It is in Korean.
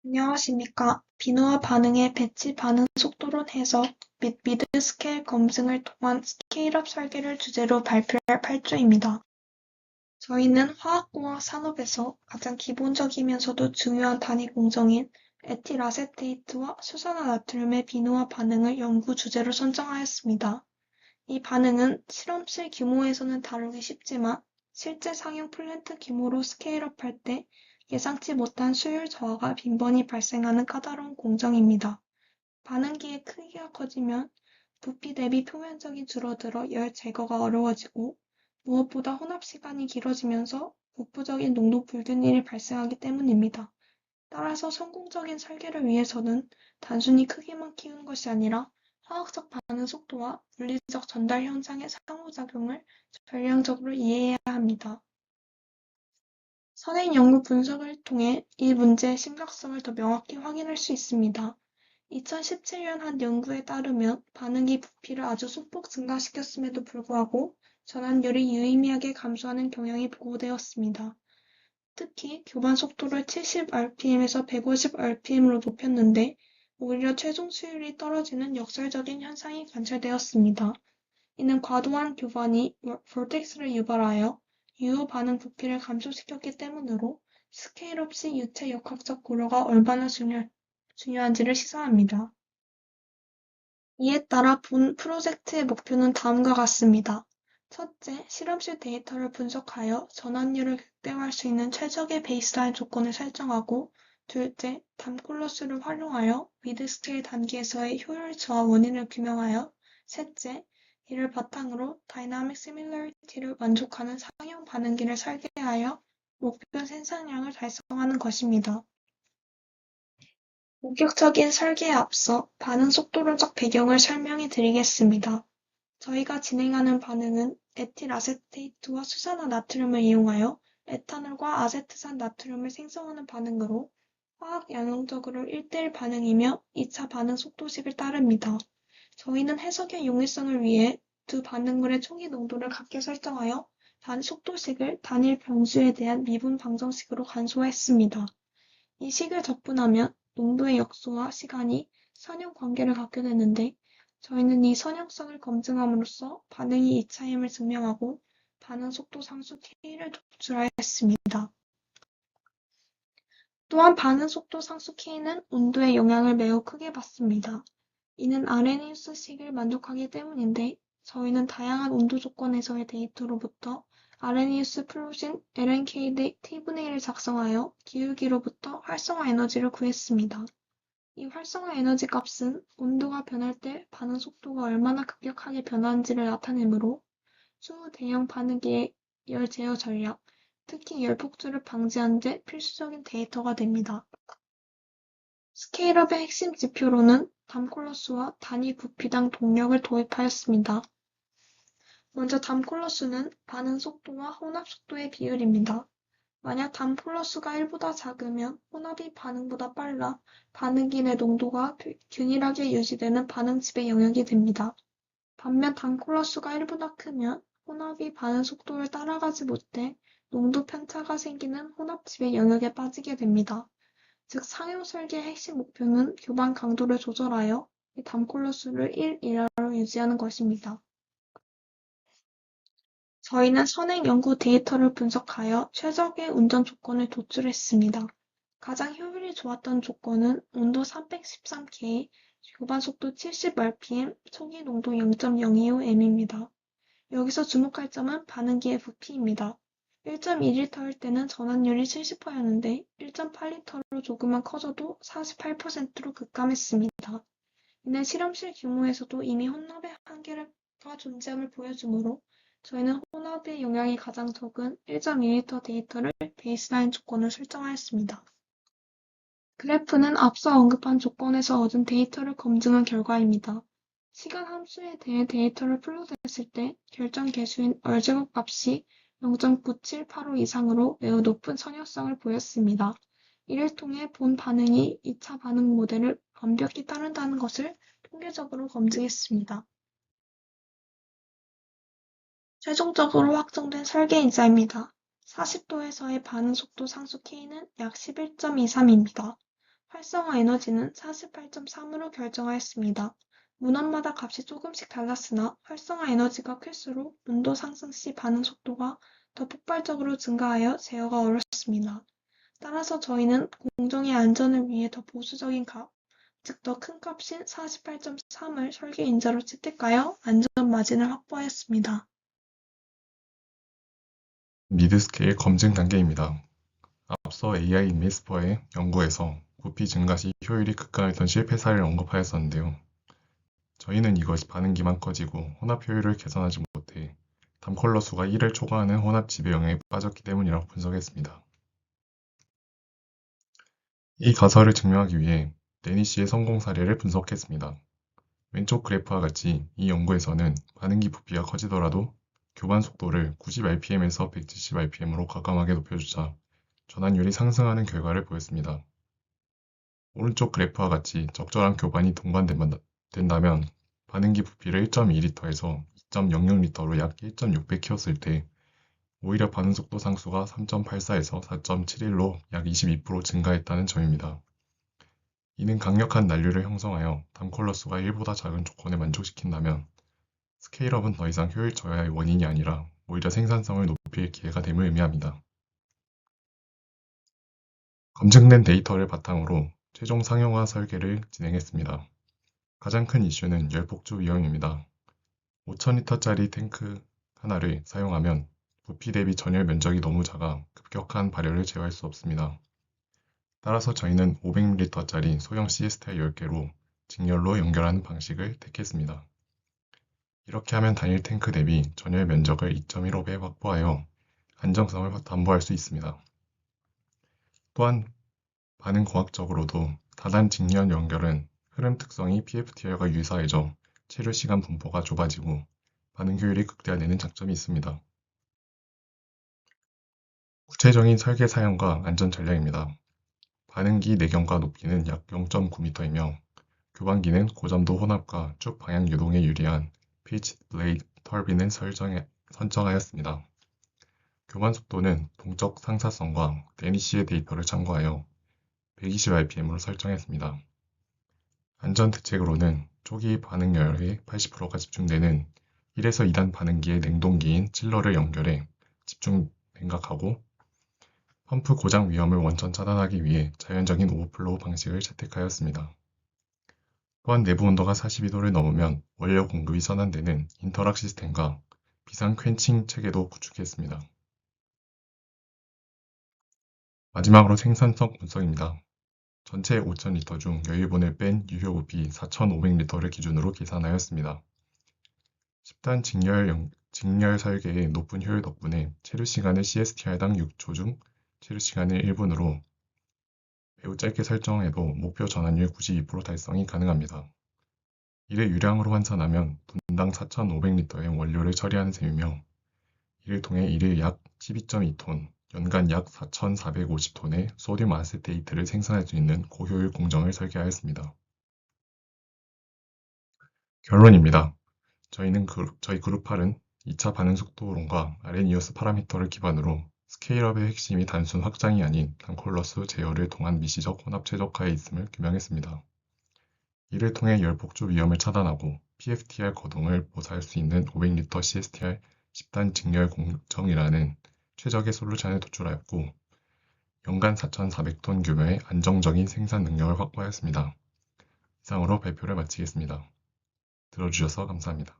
안녕하십니까. 비누와 반응의 배치 반응 속도론 해석 및 미드 스케일 검증을 통한 스케일업 설계를 주제로 발표할 8조입니다. 저희는 화학공학 산업에서 가장 기본적이면서도 중요한 단위 공정인 에틸아세테이트와 수산화나트륨의 비누화 반응을 연구 주제로 선정하였습니다. 이 반응은 실험실 규모에서는 다루기 쉽지만 실제 상용 플랜트 규모로 스케일업할 때 예상치 못한 수율 저하가 빈번히 발생하는 까다로운 공정입니다. 반응기의 크기가 커지면 부피 대비 표면적이 줄어들어 열 제거가 어려워지고 무엇보다 혼합 시간이 길어지면서 국부적인 농도 불균일이 발생하기 때문입니다. 따라서 성공적인 설계를 위해서는 단순히 크기만 키우는 것이 아니라 화학적 반응 속도와 물리적 전달 현상의 상호작용을 전략적으로 이해해야 합니다. 선행 연구 분석을 통해 이 문제의 심각성을 더 명확히 확인할 수 있습니다. 2017년 한 연구에 따르면 반응기 부피를 아주 소폭 증가시켰음에도 불구하고 전환율이 유의미하게 감소하는 경향이 보고되었습니다. 특히 교반 속도를 70rpm에서 150rpm으로 높였는데 오히려 최종 수율이 떨어지는 역설적인 현상이 관찰되었습니다. 이는 과도한 교반이 vortex를 유발하여 유효 반응 부피를 감소시켰기 때문으로 스케일업 시 유체 역학적 고려가 얼마나 중요한지를 시사합니다. 이에 따라 본 프로젝트의 목표는 다음과 같습니다. 첫째, 실험실 데이터를 분석하여 전환율을 극대화할 수 있는 최적의 베이스라인 조건을 설정하고, 둘째, 담콜러스를 활용하여 미드스케일 단계에서의 효율 저하 원인을 규명하여, 셋째, 이를 바탕으로 다이나믹 시뮬러리티를 만족하는 상용 반응기를 설계하여 목표 생산량을 달성하는 것입니다. 본격적인 설계에 앞서 반응 속도론적 배경을 설명해 드리겠습니다. 저희가 진행하는 반응은 에틸아세테이트와 수산화나트륨을 이용하여 에탄올과 아세트산 나트륨을 생성하는 반응으로 화학 양형적으로 1대1 반응이며 2차 반응 속도식을 따릅니다. 저희는 해석의 용이성을 위해 두 반응물의 총기 농도를 각기 설정하여 속도식을 단일 변수에 대한 미분 방정식으로 간소화했습니다. 이 식을 적분하면 농도의 역수와 시간이 선형 관계를 갖게 되는데 저희는 이 선형성을 검증함으로써 반응이 2차임을 증명하고 반응 속도 상수 K를 도출하였습니다. 또한 반응 속도 상수 K는 온도의 영향을 매우 크게 받습니다. 이는 아레니우스식을 만족하기 때문인데 저희는 다양한 온도 조건에서의 데이터로부터 아레니우스 플롯인 LNK 대 T분의 1을 작성하여 기울기로부터 활성화 에너지를 구했습니다. 이 활성화 에너지 값은 온도가 변할 때 반응 속도가 얼마나 급격하게 변하는지를 나타내므로 추후 대형 반응기의 열 제어 전략, 특히 열 폭주를 방지하는 데 필수적인 데이터가 됩니다. 스케일업의 핵심 지표로는 담콜러스와 단위 부피당 동력을 도입하였습니다. 먼저 담콜러스는 반응 속도와 혼합 속도의 비율입니다. 만약 담콜러스가 1보다 작으면 혼합이 반응보다 빨라 반응기 내 농도가 균일하게 유지되는 반응집의 영역이 됩니다. 반면 담콜러스가 1보다 크면 혼합이 반응 속도를 따라가지 못해 농도 편차가 생기는 혼합집의 영역에 빠지게 됩니다. 즉 상용 설계의 핵심 목표는 교반 강도를 조절하여 이 담콜러스를 1 이하로 유지하는 것입니다. 저희는 선행 연구 데이터를 분석하여 최적의 운전 조건을 도출했습니다. 가장 효율이 좋았던 조건은 온도 313K, 교반 속도 70rpm, 초기 농도 0.025m입니다. 여기서 주목할 점은 반응기의 부피입니다. 1.2L일 때는 전환율이 70%였는데 1.8L로 조금만 커져도 48%로 급감했습니다. 이는 실험실 규모에서도 이미 혼합의 한계가 존재함을 보여주므로 저희는 혼합의 영향이 가장 적은 1.2L 데이터를 베이스라인 조건으로 설정하였습니다. 그래프는 앞서 언급한 조건에서 얻은 데이터를 검증한 결과입니다. 시간 함수에 대해 데이터를 플롯했을 때 결정 계수인 얼제곱 값이 0.9785 이상으로 매우 높은 선형성을 보였습니다. 이를 통해 본 반응이 2차 반응 모델을 완벽히 따른다는 것을 통계적으로 검증했습니다. 최종적으로 확정된 설계인자입니다. 40도에서의 반응 속도 상수 K는 약 11.23입니다. 활성화 에너지는 48.3으로 결정하였습니다. 문헌마다 값이 조금씩 달랐으나 활성화 에너지가 클수록 온도 상승 시 반응 속도가 더 폭발적으로 증가하여 제어가 어렵습니다. 따라서 저희는 공정의 안전을 위해 더 보수적인 값, 즉 더 큰 값인 48.3을 설계 인자로 채택하여 안전 마진을 확보하였습니다. 미드스케일 검증 단계입니다. 앞서 AI 인미스퍼의 연구에서 부피 증가 시 효율이 급감했던 실패 사례를 언급하였었는데요. 저희는 이것이 반응기만 커지고 혼합 효율을 개선하지 못해 담컬러 수가 1을 초과하는 혼합 지배형에 빠졌기 때문이라고 분석했습니다. 이 가설을 증명하기 위해 데니시의 성공 사례를 분석했습니다. 왼쪽 그래프와 같이 이 연구에서는 반응기 부피가 커지더라도 교반 속도를 90rpm에서 170rpm으로 과감하게 높여주자 전환율이 상승하는 결과를 보였습니다. 오른쪽 그래프와 같이 적절한 교반이 동반된다면 반응기 부피를 1.2L에서 2.00L로 약 1.6배 키웠을 때 오히려 반응 속도 상수가 3.84에서 4.71로 약 22% 증가했다는 점입니다. 이는 강력한 난류를 형성하여 담컬러 수가 1보다 작은 조건에 만족시킨다면 스케일업은 더 이상 효율 저하의 원인이 아니라 오히려 생산성을 높일 기회가 됨을 의미합니다. 검증된 데이터를 바탕으로 최종 상용화 설계를 진행했습니다. 가장 큰 이슈는 열폭주 위험입니다. 5,000리터짜리 탱크 하나를 사용하면 부피 대비 전열 면적이 너무 작아 급격한 발열을 제어할 수 없습니다. 따라서 저희는 500ml짜리 소형 CSTI 10개로 직렬로 연결하는 방식을 택했습니다. 이렇게 하면 단일 탱크 대비 전열 면적을 2.15배 확보하여 안정성을 담보할 수 있습니다. 또한 반응 공학적으로도 다단 직렬 연결은 흐름 특성이 PFTR과 유사해져 체류 시간 분포가 좁아지고 반응 효율이 극대화되는 장점이 있습니다. 구체적인 설계 사양과 안전 전략입니다. 반응기 내경과 높이는 약 0.9m이며 교반기는 고점도 혼합과 쭉 방향 유동에 유리한 피치 블레이드 터빈을 선정하였습니다. 교반 속도는 동적 상사성과 데니시의 데이터를 참고하여 120rpm으로 설정했습니다. 안전 대책으로는 초기 반응열의 80%가 집중되는 1에서 2단 반응기의 냉동기인 칠러를 연결해 집중 냉각하고 펌프 고장 위험을 원천 차단하기 위해 자연적인 오버플로우 방식을 채택하였습니다. 또한 내부 온도가 42도를 넘으면 원료 공급이 선안되는 인터락 시스템과 비상 퀸칭 체계도 구축했습니다. 마지막으로 생산성 분석입니다. 전체 5,000리터 중 여유분을 뺀 유효 부피 4,500리터를 기준으로 계산하였습니다. 10단 직렬 설계의 높은 효율 덕분에 체류 시간을 CSTR당 6초 중 체류 시간을 1분으로 매우 짧게 설정해도 목표 전환율 92% 달성이 가능합니다. 이를 유량으로 환산하면 분당 4,500리터의 원료를 처리하는 셈이며 이를 통해 이를 약 12.2톤, 연간 약 4,450톤의 소듐 아세테이트를 생산할 수 있는 고효율 공정을 설계하였습니다. 결론입니다. 저희 그룹 8은 2차 반응 속도론과 아레니우스 파라미터를 기반으로 스케일업의 핵심이 단순 확장이 아닌 단콜러스 제어를 통한 미시적 혼합 최적화에 있음을 규명했습니다. 이를 통해 열폭주 위험을 차단하고 PFTR 거동을 보수할 수 있는 500리터 CSTR 10단 직렬 공정이라는 최적의 솔루션에 도출하였고 연간 4,400톤 규모의 안정적인 생산 능력을 확보하였습니다. 이상으로 발표를 마치겠습니다. 들어주셔서 감사합니다.